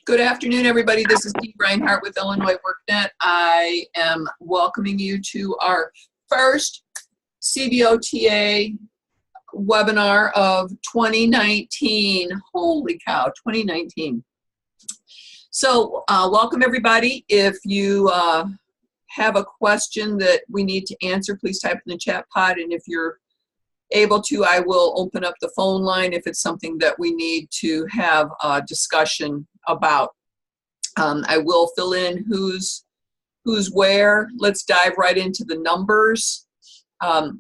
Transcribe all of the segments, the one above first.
Good afternoon, everybody. This is Dee Reinhardt with Illinois WorkNet. I am welcoming you to our first CBO TA webinar of 2019. Holy cow, 2019. So welcome, everybody. If you have a question that we need to answer, please type in the chat pod. And if you're able to, I will open up the phone line if it's something that we need to have a discussion about. I will fill in who's where. Let's dive right into the numbers.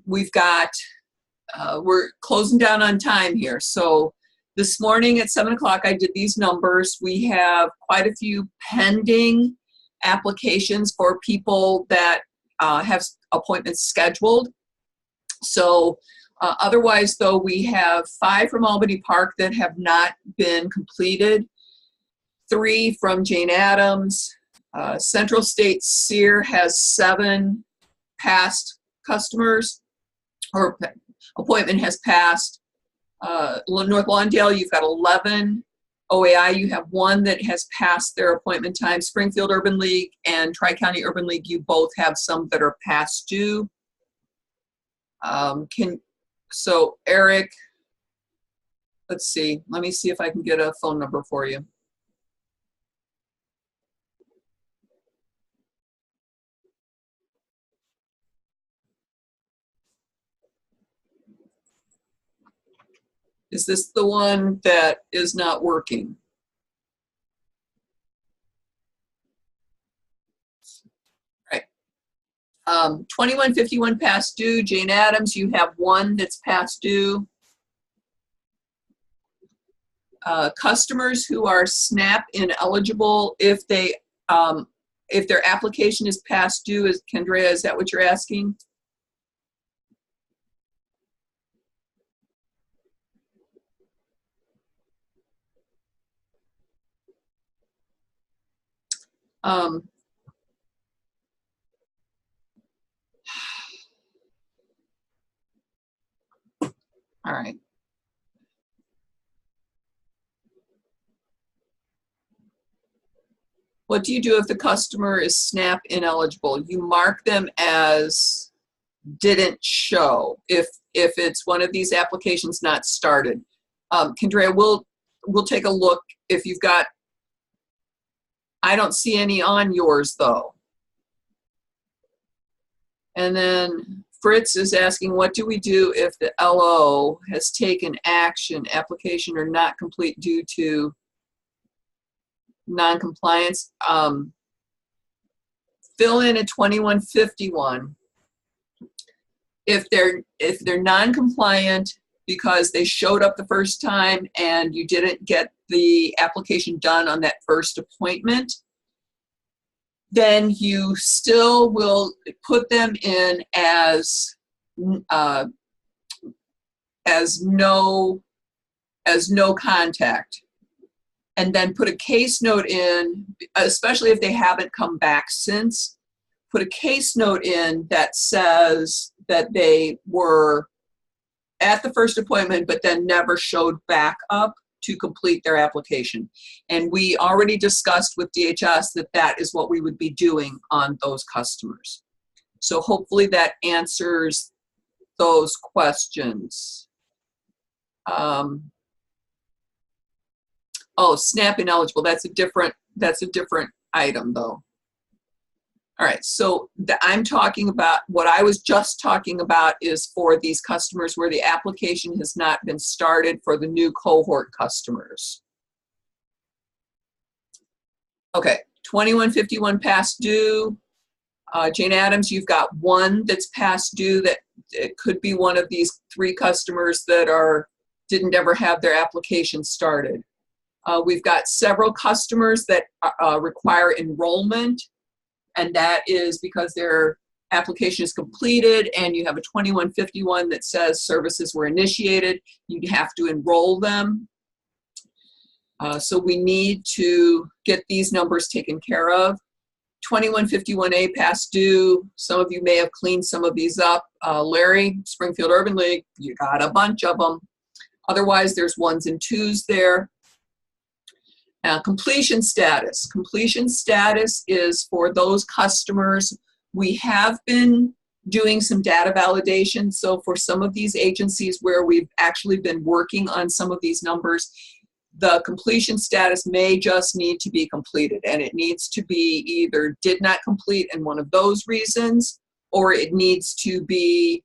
We're closing down on time here. So this morning at 7 o'clock, I did these numbers. We have quite a few pending applications for people that have appointments scheduled. So otherwise, though, we have 5 from Albany Park that have not been completed, 3 from Jane Addams. Central State Sear has 7 past customers, or appointment has passed. North Lawndale, you've got 11. OAI, you have 1 that has passed their appointment time. Springfield Urban League and Tri-County Urban League, you both have some that are past due. So Eric, let's see. Let me see if I can get a phone number for you. Is this the one that is not working? Right. 2151 past due. Jane Addams, you have 1 that's past due. Customers who are SNAP ineligible, if their application is past due, Kendra, is that what you're asking? All right. What do you do if the customer is SNAP ineligible? You mark them as didn't show if it's one of these applications not started. Kendra, we'll take a look if you've got. I don't see any on yours though. And then Fritz is asking, what do we do if the LO has taken action, application or not complete due to non-compliance? Fill in a 2151. If they're non-compliant because they showed up the first time and you didn't get the application done on that first appointment, then you still will put them in as no contact, and then put a case note in, especially if they haven't come back since. Put a case note in that says that they were at the first appointment but then never showed back up to complete their application. And we already discussed with DHS that that is what we would be doing on those customers. So hopefully that answers those questions. Oh, SNAP ineligible, that's a different item though. All right, so I'm talking about, what I was just talking about is for these customers where the application has not been started, for the new cohort customers. Okay, 2151 past due. Jane Addams, you've got 1 that's past due. That it could be one of these 3 customers that didn't ever have their application started. We've got several customers that require enrollment, and that is because their application is completed and you have a 2151 that says services were initiated. You have to enroll them. So we need to get these numbers taken care of. 2151A past due, some of you may have cleaned some of these up. Larry, Springfield Urban League, you got a bunch of them. Otherwise, there's 1s and 2s there. Now, completion status. Completion status is for those customers. We have been doing some data validation. So for some of these agencies where we've actually been working on some of these numbers, the completion status may just need to be completed, and it needs to be either did not complete in one of those reasons, or it needs to be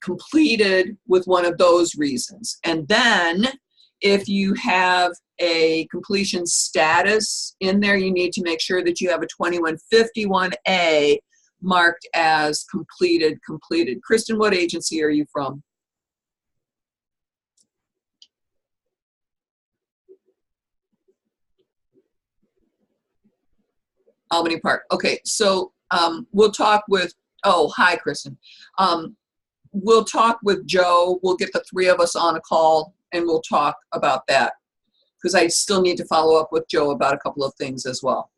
completed with one of those reasons. And then if you have a completion status in there, you need to make sure that you have a 2151A marked as completed. Kristen, what agency are you from? Albany Park. Okay, so we'll talk with, oh, hi, Kristen. We'll talk with Joe. We'll get the three of us on a call and we'll talk about that, because I still need to follow up with Joe about a couple of things as well.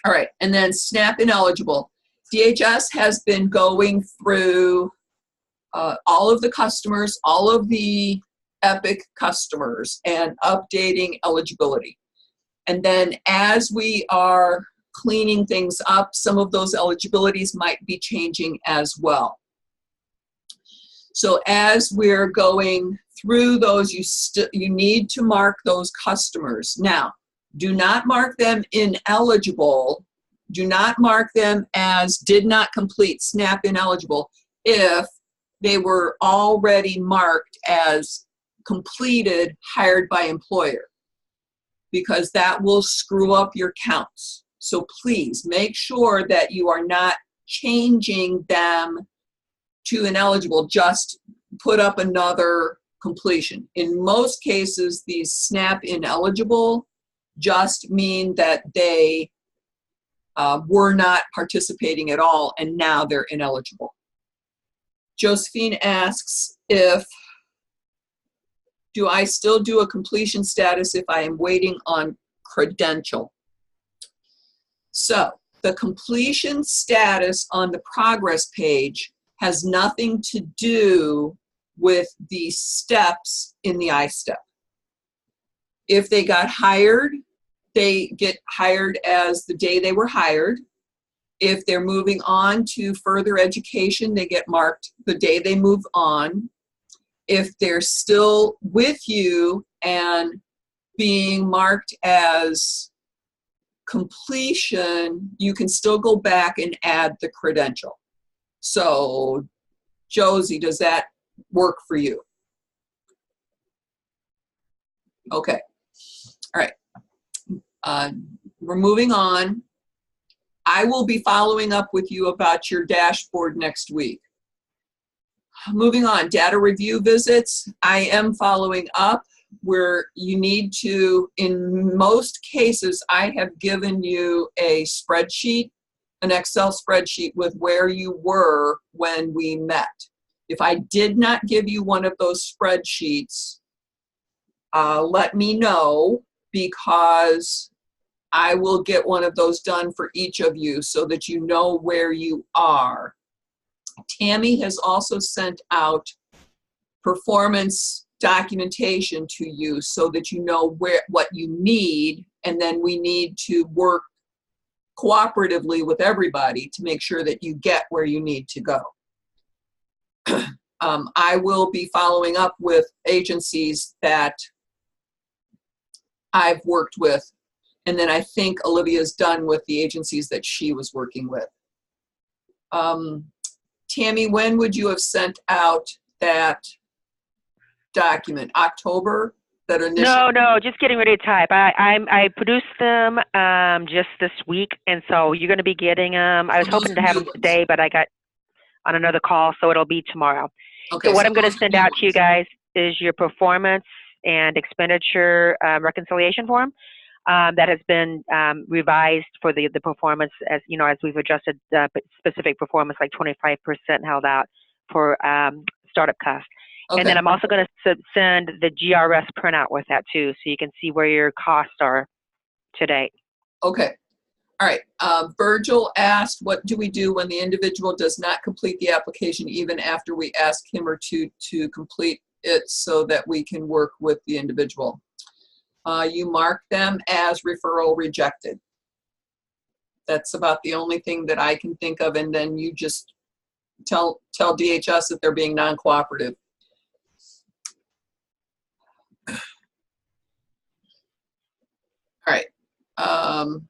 All right, and then SNAP ineligible. DHS has been going through all of the customers, all of the EPIC customers, and updating eligibility. And then as we are cleaning things up, some of those eligibilities might be changing as well. So as we're going through those, you need to mark those customers. Now, do not mark them ineligible. Do not mark them as did not complete, SNAP ineligible, if they were already marked as completed, hired by employer, because that will screw up your counts. So please make sure that you are not changing them to ineligible, just put up another completion. In most cases, these SNAP ineligible just mean that they were not participating at all and now they're ineligible. Josephine asks do I still do a completion status if I am waiting on credential? So the completion status on the progress page has nothing to do with the steps in the I-step. If they got hired, they get hired as the day they were hired. If they're moving on to further education, they get marked the day they move on. If they're still with you and being marked as completion, you can still go back and add the credential. So, Josie, does that work for you? Okay. All right. We're moving on. I will be following up with you about your dashboard next week. Moving on, data review visits. I am following up where you need to, in most cases, I have given you a spreadsheet, an Excel spreadsheet with where you were when we met. If I did not give you one of those spreadsheets, let me know, because I will get one of those done for each of you so that you know where you are. Tammy has also sent out performance documentation to you so that you know what you need, and then we need to work cooperatively with everybody to make sure that you get where you need to go. I will be following up with agencies that I've worked with, and then I think Olivia's done with the agencies that she was working with. Tammy, when would you have sent out that document? October? That initial? No, just getting ready to type. I produced them just this week, and so you're going to be getting them. I was hoping to have them today, but I got on another call, so it'll be tomorrow. Okay, so what I'm going to send out to you guys is your performance and expenditure reconciliation form that has been revised for the performance, as you know, as we've adjusted specific performance, like 25% held out for startup costs. Okay. And then I'm also going to send the GRS printout with that too, so you can see where your costs are today. Okay. All right. Virgil asked, what do we do when the individual does not complete the application even after we ask him or to complete it so that we can work with the individual? you mark them as referral rejected. That's about the only thing that I can think of, and then you just tell DHS that they're being non-cooperative. All right. All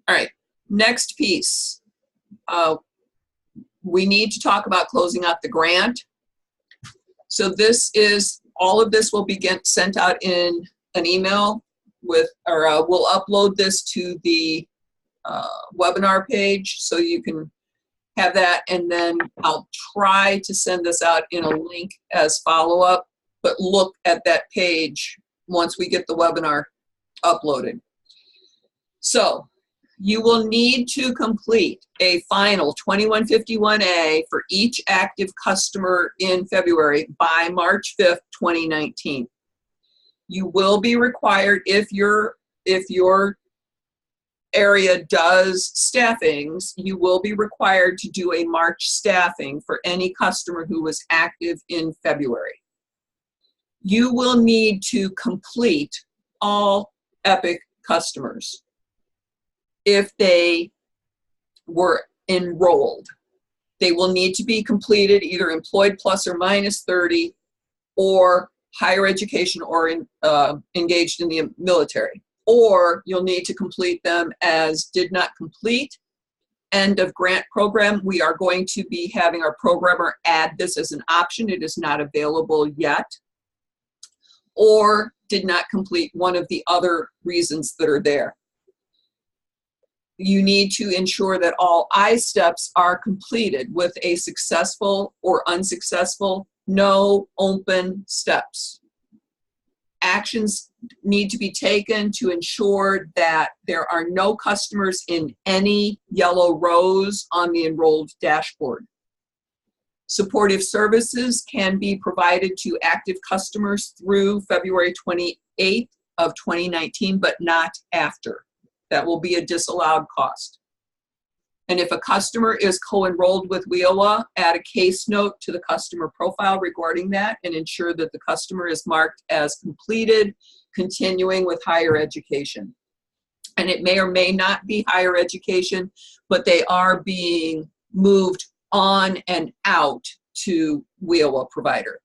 right. Next piece. We need to talk about closing out the grant. So this is, all of this will be sent out in an email with, or we'll upload this to the webinar page so you can have that, and then I'll try to send this out in a link as follow-up, but look at that page once we get the webinar uploaded. So you will need to complete a final 2151A for each active customer in February by March 5th, 2019. You will be required, if your area does staffings, you will be required to do a March staffing for any customer who was active in February. You will need to complete all Epic customers if they were enrolled. They will need to be completed either employed plus or minus 30 or higher education or engaged in the military. Or you'll need to complete them as did not complete. End of grant program. We are going to be having our programmer add this as an option. It is not available yet. Or did not complete, one of the other reasons that are there. You need to ensure that all I steps are completed with a successful or unsuccessful, no open steps. Actions need to be taken to ensure that there are no customers in any yellow rows on the enrolled dashboard. Supportive services can be provided to active customers through February 28th of 2019, but not after. That will be a disallowed cost. And if a customer is co-enrolled with WIOA, add a case note to the customer profile regarding that and ensure that the customer is marked as completed, continuing with higher education. And it may or may not be higher education, but they are being moved on and out to WIOA provider.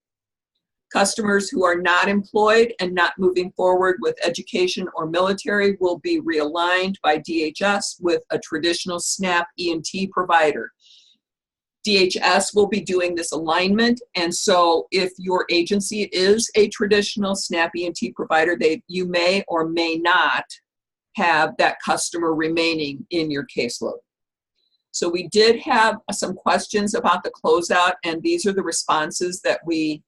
Customers who are not employed and not moving forward with education or military will be realigned by DHS with a traditional SNAP ENT provider. DHS will be doing this alignment, and so if your agency is a traditional SNAP ENT provider, you may or may not have that customer remaining in your caseload. So we did have some questions about the closeout, and these are the responses that we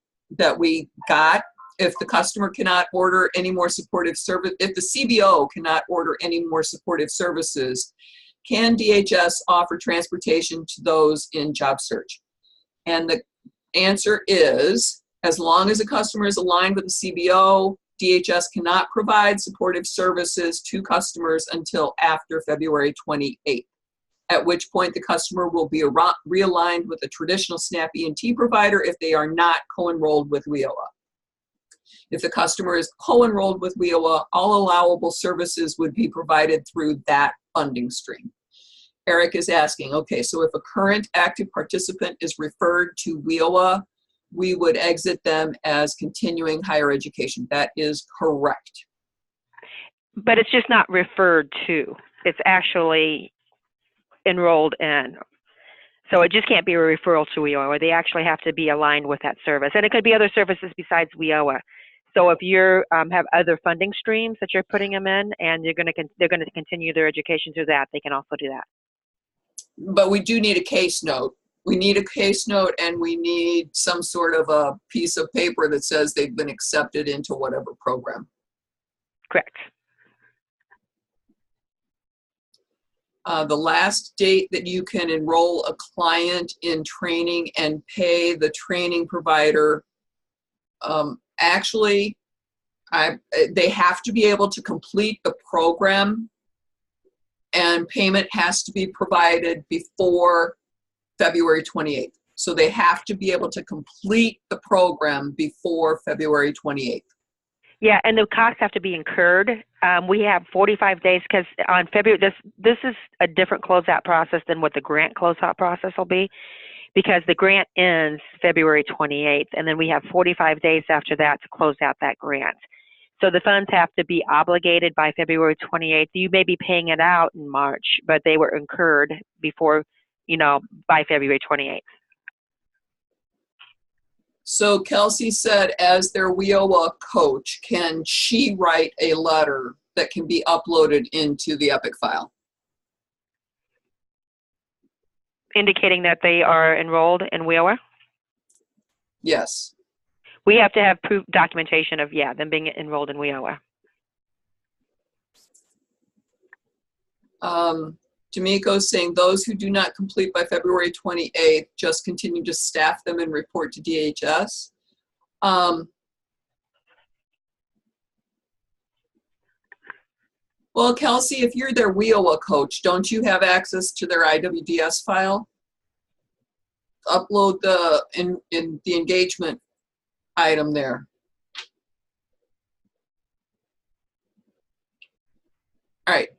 got. If the customer cannot order any more supportive service, if the CBO cannot order any more supportive services, can DHS offer transportation to those in job search? And the answer is, as long as a customer is aligned with the CBO, DHS cannot provide supportive services to customers until after February 28th, at which point the customer will be realigned with a traditional SNAP ENT provider if they are not co-enrolled with WIOA. If the customer is co-enrolled with WIOA, all allowable services would be provided through that funding stream. Eric is asking, okay, so if a current active participant is referred to WIOA, we would exit them as continuing higher education. That is correct. But it's just not referred to. It's actually enrolled in. So it just can't be a referral to WIOA. They actually have to be aligned with that service. And it could be other services besides WIOA. So if you have other funding streams that you're putting them in and they're going to continue their education through that, they can also do that. But we do need a case note. We need a case note, and we need some sort of a piece of paper that says they've been accepted into whatever program. Correct. The last date that you can enroll a client in training and pay the training provider, actually, they have to be able to complete the program, and payment has to be provided before February 28th. So they have to be able to complete the program before February 28th. Yeah, and the costs have to be incurred. We have 45 days because on February, this is a different closeout process than what the grant closeout process will be, because the grant ends February 28th, and then we have 45 days after that to close out that grant. So the funds have to be obligated by February 28th. You may be paying it out in March, but they were incurred before, by February 28th. So Kelsey said, as their WIOA coach, can she write a letter that can be uploaded into the EPIC file? Indicating that they are enrolled in WIOA? Yes. We have to have proof documentation of, them being enrolled in WIOA. D'Amico's saying those who do not complete by February 28th just continue to staff them and report to DHS. Well, Kelsey, if you're their WIOA coach, don't you have access to their IWDS file? Upload in the engagement item there. All right.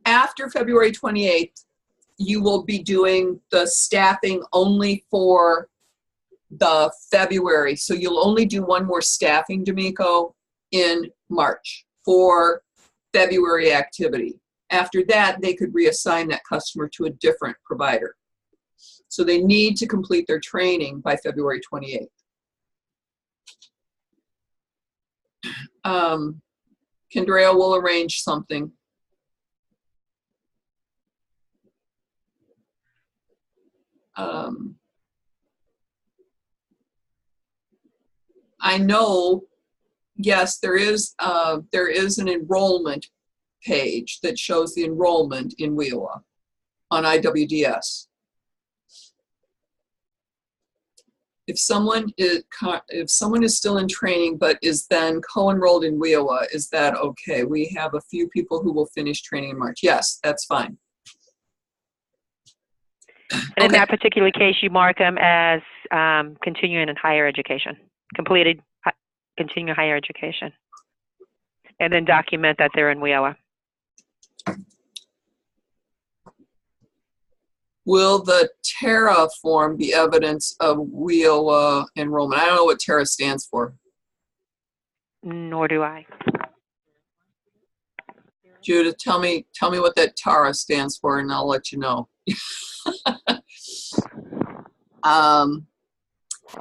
After February 28th, you will be doing the staffing only for the February. So you'll only do one more staffing, D'Amico, in March for February activity. After that, they could reassign that customer to a different provider. So they need to complete their training by February 28th. Kendra will arrange something. I know, yes, there is an enrollment page that shows the enrollment in WIOA on IWDS. If someone is still in training but is then co-enrolled in WIOA, is that okay? We have a few people who will finish training in March. Yes, that's fine. And in that particular case, you mark them as continuing in higher education, completed continuing higher education, and then document that they're in WIOA. Will the TARA form be evidence of WIOA enrollment? I don't know what TARA stands for. Nor do I. Judith, tell me what that TARA stands for, and I'll let you know.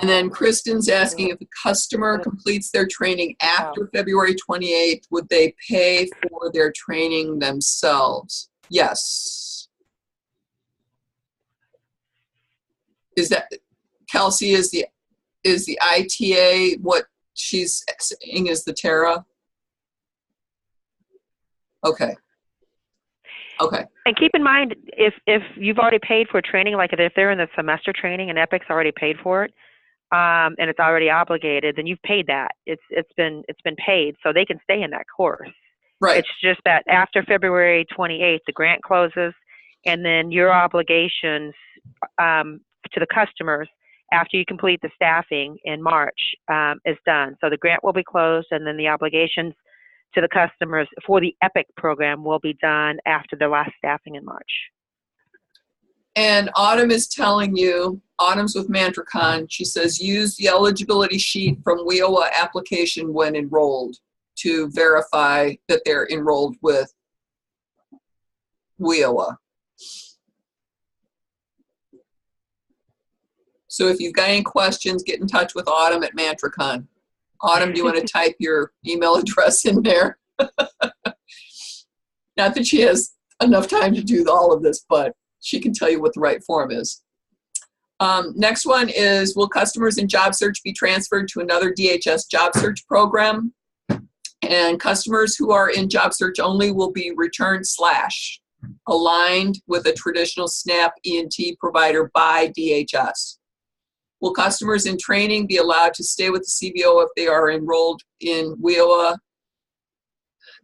And then Kristen's asking, if a customer completes their training after February 28th, would they pay for their training themselves? Yes. Is that, Kelsey, is the ITA what she's saying is the TARA? Okay. Okay. And keep in mind, if you've already paid for training, like if they're in the semester training and EPIC's already paid for it, and it's already obligated, then you've paid that. It's been paid, so they can stay in that course. Right. It's just that after February 28th, the grant closes, and then your obligations to the customers after you complete the staffing in March is done. So the grant will be closed, and then the obligations to the customers for the EPIC program will be done after the last staffing in March. And Autumn is telling you, Autumn's with Mantracon, she says, use the eligibility sheet from WIOA application when enrolled to verify that they're enrolled with WIOA. So if you've got any questions, get in touch with Autumn at Mantracon. Autumn, do you want to type your email address in there? Not that she has enough time to do all of this, but she can tell you what the right form is. Next one is, will customers in job search be transferred to another DHS job search program? And customers who are in job search only will be returned / aligned with a traditional SNAP E&T provider by DHS. Will customers in training be allowed to stay with the CBO if they are enrolled in WIOA?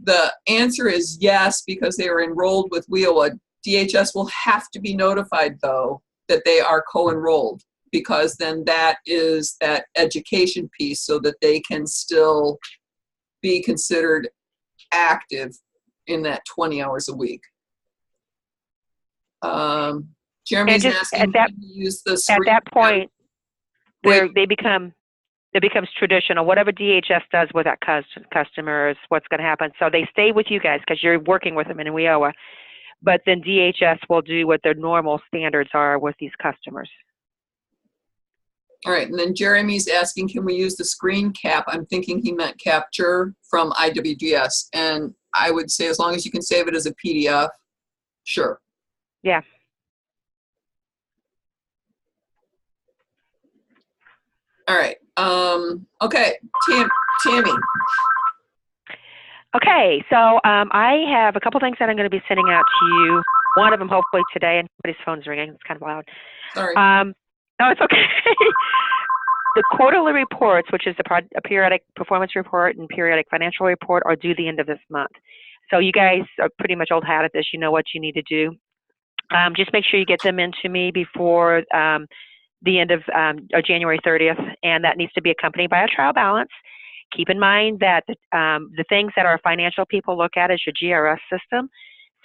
The answer is yes, because they are enrolled with WIOA. DHS will have to be notified, though, that they are co-enrolled, because then that is that education piece so that they can still be considered active in that 20 hours a week. Jeremy's asking, can we use the screen? At that point, it becomes traditional. Whatever DHS does with that customer is what's going to happen. So they stay with you guys because you're working with them in WIOA, but then DHS will do what their normal standards are with these customers. All right, and then Jeremy's asking, can we use the screen cap? I'm thinking he meant capture from IWGS, and I would say as long as you can save it as a PDF, sure. Yeah. All right. Okay, Tammy. Okay, so I have a couple things that I'm going to be sending out to you. One of them hopefully today, and somebody's phone's ringing. It's kind of loud. Sorry. No, it's okay. The quarterly reports, which is a periodic performance report and periodic financial report, are due the end of this month. So you guys are pretty much old hat at this. You know what you need to do. Just make sure you get them into me before the end of January 30th, and that needs to be accompanied by a trial balance. Keep in mind that the things that our financial people look at is your GRS system.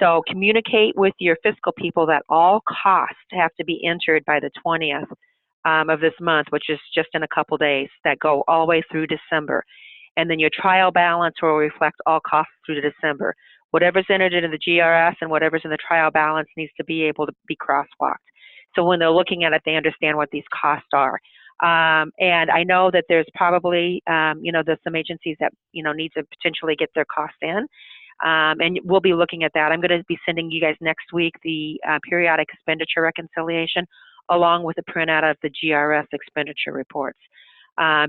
So communicate with your fiscal people that all costs have to be entered by the 20th of this month, which is just in a couple days, that go all the way through December. And then your trial balance will reflect all costs through to December. Whatever's entered into the GRS and whatever's in the trial balance needs to be able to be crosswalked. So when they're looking at it, they understand what these costs are. And I know that there's probably, there's some agencies that, need to potentially get their costs in. And we'll be looking at that. I'm going to be sending you guys next week the periodic expenditure reconciliation along with a printout of the GRS expenditure reports.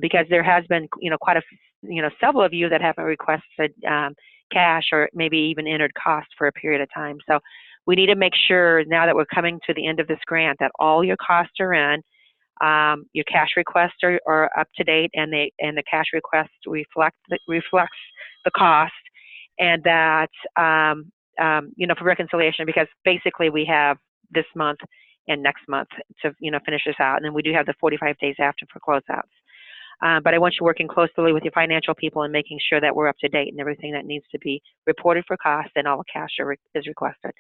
Because there has been, quite a, several of you that haven't requested cash or maybe even entered cost for a period of time. So we need to make sure now that we're coming to the end of this grant that all your costs are in, your cash requests are up to date, and the cash request reflects the cost, and that for reconciliation, because basically we have this month and next month to finish this out, and then we do have the 45 days after for closeouts. But I want you working closely with your financial people and making sure that we're up to date and everything that needs to be reported for cost and all the cash is requested.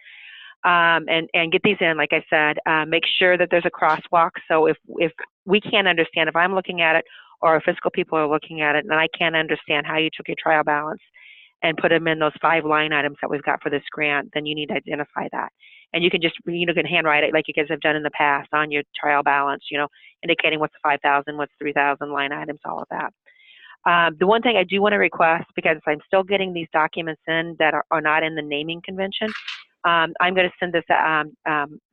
And get these in, like I said, make sure that there's a crosswalk. So if we can't understand, if I'm looking at it or our fiscal people are looking at it and I can't understand how you took your trial balance and put them in those 5 line items that we've got for this grant, then you need to identify that. And you can just, can handwrite it like you guys have done in the past on your trial balance, indicating what's 5,000, what's 3,000 line items, all of that. The one thing I do want to request, because I'm still getting these documents in that are not in the naming convention, I'm going to send this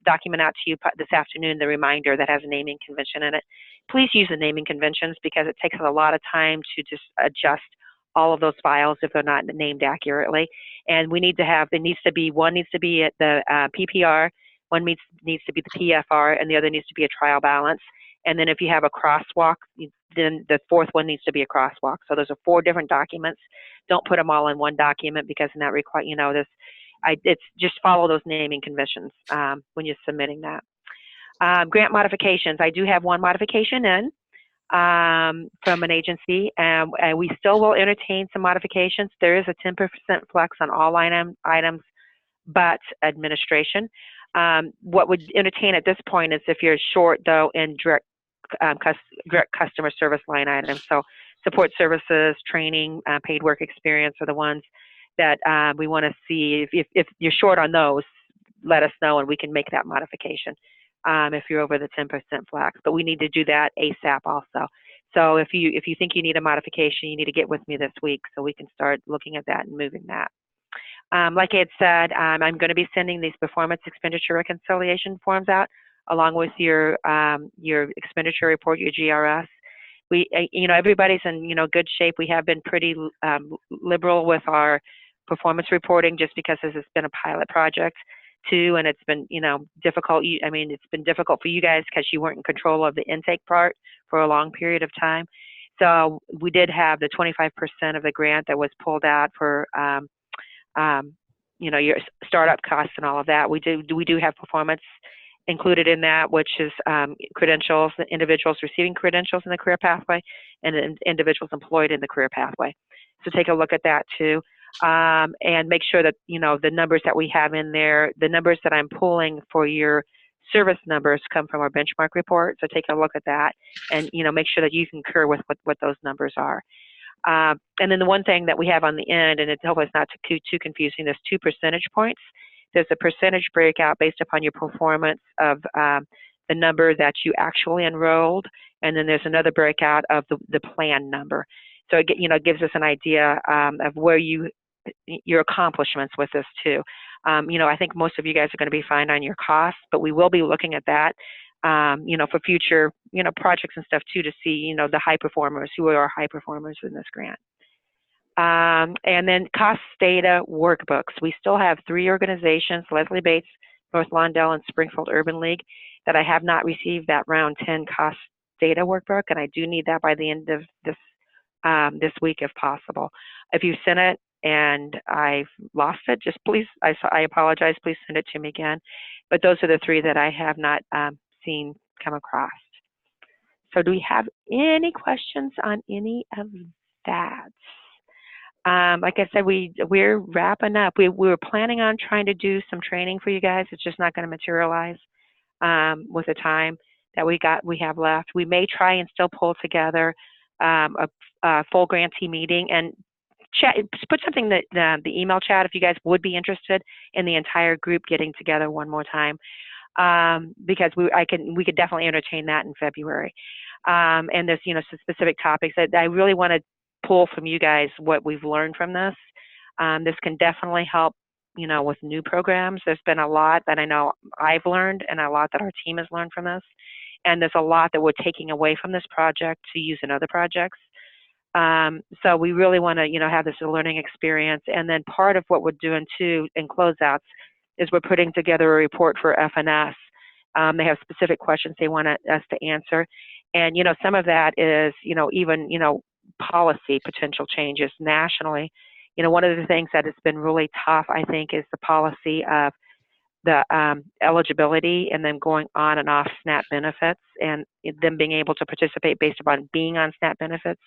document out to you this afternoon, the reminder that has a naming convention in it. Please use the naming conventions because it takes a lot of time to just adjust all of those files if they're not named accurately. And we need to have, one needs to be at the PPR, one needs to be the PFR, and the other needs to be a trial balance. And then if you have a crosswalk, then the 4th one needs to be a crosswalk. So those are 4 different documents. Don't put them all in one document because in that it's just follow those naming conventions when you're submitting that. Grant modifications. I do have one modification in from an agency, and we still will entertain some modifications. There is a 10% flex on all items but administration. What would entertain at this point is if you're short, though, in direct customer service line items. So support services, training, paid work experience are the ones that we want to see. If you're short on those, let us know and we can make that modification if you're over the 10% flex. But we need to do that ASAP also. So if you think you need a modification, you need to get with me this week so we can start looking at that and moving that. Like I had said, I'm going to be sending these performance expenditure reconciliation forms out along with your expenditure report, your GRS. Everybody's in good shape. We have been pretty liberal with our performance reporting just because this has been a pilot project too, and it's been difficult. It's been difficult for you guys because you weren't in control of the intake part for a long period of time. So we did have the 25% of the grant that was pulled out for your startup costs and all of that. We do have performance included in that, which is credentials, the individuals receiving credentials in the career pathway, and individuals employed in the career pathway. So take a look at that too, and make sure that the numbers that we have in there, the numbers that I'm pulling for your service numbers come from our benchmark report. So take a look at that, and make sure that you concur with what those numbers are. And then the one thing that we have on the end, and it helps us not to too confusing, there's 2 percentage points. There's a percentage breakout based upon your performance of the number that you actually enrolled, and then there's another breakout of the plan number. So it gives us an idea of where your accomplishments with this too. I think most of you guys are going to be fine on your costs, but we will be looking at that, for future, projects and stuff too, to see, the high performers, who are high performers in this grant. And then Cost Data Workbooks. We still have 3 organizations, Leslie Bates, North Lawndale, and Springfield Urban League, that I have not received that round 10 Cost Data Workbook, and I do need that by the end of this week if possible. If you sent it and I've lost it, just please, I apologize, please send it to me again. But those are the 3 that I have not seen come across. So do we have any questions on any of that? Like I said, we're wrapping up. We were planning on trying to do some training for you guys. It's just not going to materialize with the time that we have left. We may try and still pull together a full grantee meeting and chat. Put something that the email chat, if you guys would be interested in the entire group getting together one more time, because we could definitely entertain that in February. And there's some specific topics that I really want to pull from you guys what we've learned from this. This can definitely help, with new programs. There's been a lot that I know I've learned and a lot that our team has learned from this. And there's a lot that we're taking away from this project to use in other projects. So we really want to, have this learning experience. And then part of what we're doing too in closeouts is we're putting together a report for FNS. They have specific questions they want us to answer. And, some of that is, even, policy potential changes nationally. One of the things that has been really tough, I think, is the policy of the eligibility and then going on and off SNAP benefits and them being able to participate based upon being on SNAP benefits.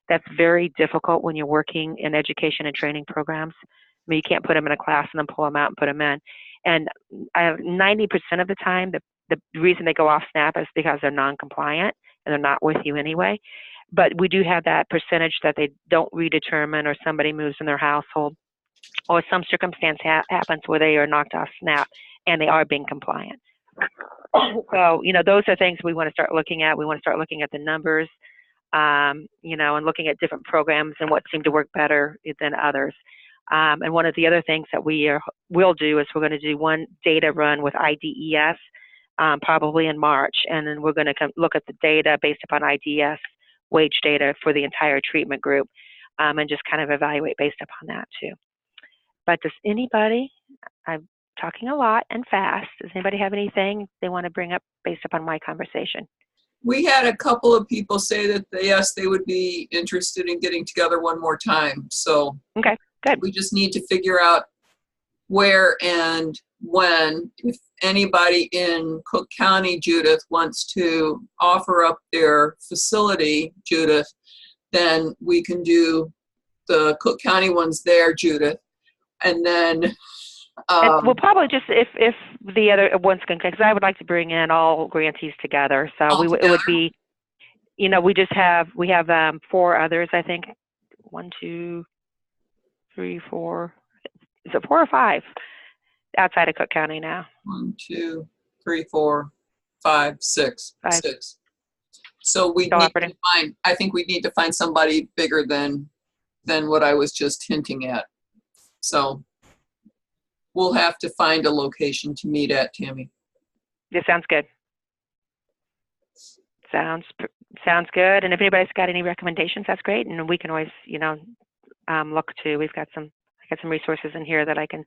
That's very difficult when you're working in education and training programs. I mean, you can't put them in a class and then pull them out and put them in. And 90% of the time, the reason they go off SNAP is because they're non-compliant and they're not with you anyway. But we do have that percentage that they don't redetermine, or somebody moves in their household, or some circumstance happens where they are knocked off SNAP and they are being compliant. So, those are things we want to start looking at. We want to start looking at the numbers, and looking at different programs and what seem to work better than others. And one of the other things that will do is we're going to do one data run with IDES, probably in March, and then we're going to look at the data based upon IDES wage data for the entire treatment group, and just kind of evaluate based upon that too. But does anybody, I'm talking a lot and fast, does anybody have anything they want to bring up based upon my conversation? We had a couple of people say that yes, they would be interested in getting together one more time. So okay, good. We just need to figure out where and when. If anybody in Cook County, Judith, wants to offer up their facility, Judith, then we can do the Cook County ones there, Judith. And then and we'll probably just, if the other ones can, because I would like to bring in all grantees together. So it would be, we have 4 others, I think. 1, 2, 3, 4. Is it 4 or 5 outside of Cook County now? 1, 2, 3, 4, 5, 6. 6. So we need to find. I think we need to find somebody bigger than what I was just hinting at. So we'll have to find a location to meet at, Tammy. This sounds good. Sounds good. And if anybody's got any recommendations, that's great. And we can always, look to. I got some resources in here that I can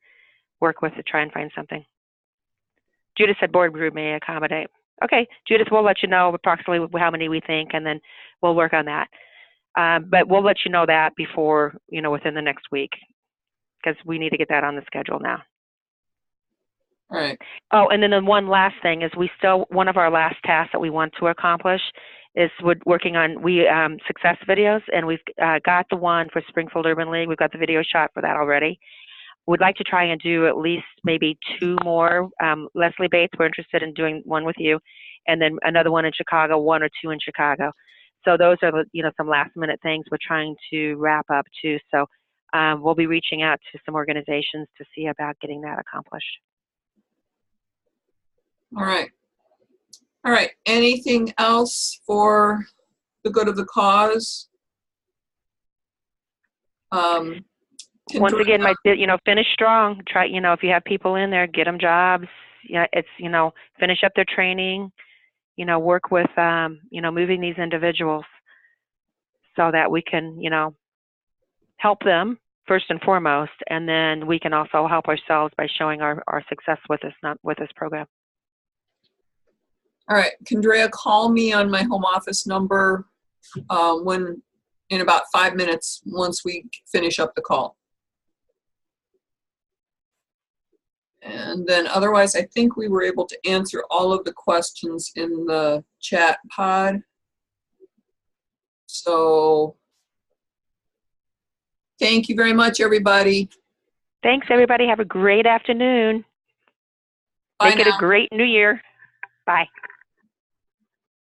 work with to try and find something. Judith said board group may accommodate. Okay, Judith, we'll let you know approximately how many we think, and then we'll work on that. But we'll let you know that before, within the next week. because we need to get that on the schedule now. All right. Oh, and then the one last thing is one of our last tasks that we want to accomplish is working on success videos, and we've got the one for Springfield Urban League. We've got the video shot for that already. We'd like to try and do at least maybe 2 more. Leslie Bates, we're interested in doing one with you, and then another one in Chicago, 1 or 2 in Chicago. So those are some last minute things we're trying to wrap up too. So we'll be reaching out to some organizations to see about getting that accomplished. All right. All right. Anything else for the good of the cause? Once again, finish strong. Try, if you have people in there, get them jobs. Yeah, it's, finish up their training. Work with, moving these individuals so that we can, help them first and foremost, and then we can also help ourselves by showing our success with this program. All right, Kendrea, call me on my home office number in about 5 minutes once we finish up the call. And then otherwise, I think we were able to answer all of the questions in the chat pod. So thank you very much, everybody. Thanks, everybody. Have a great afternoon. Bye Make it a great new year. Bye.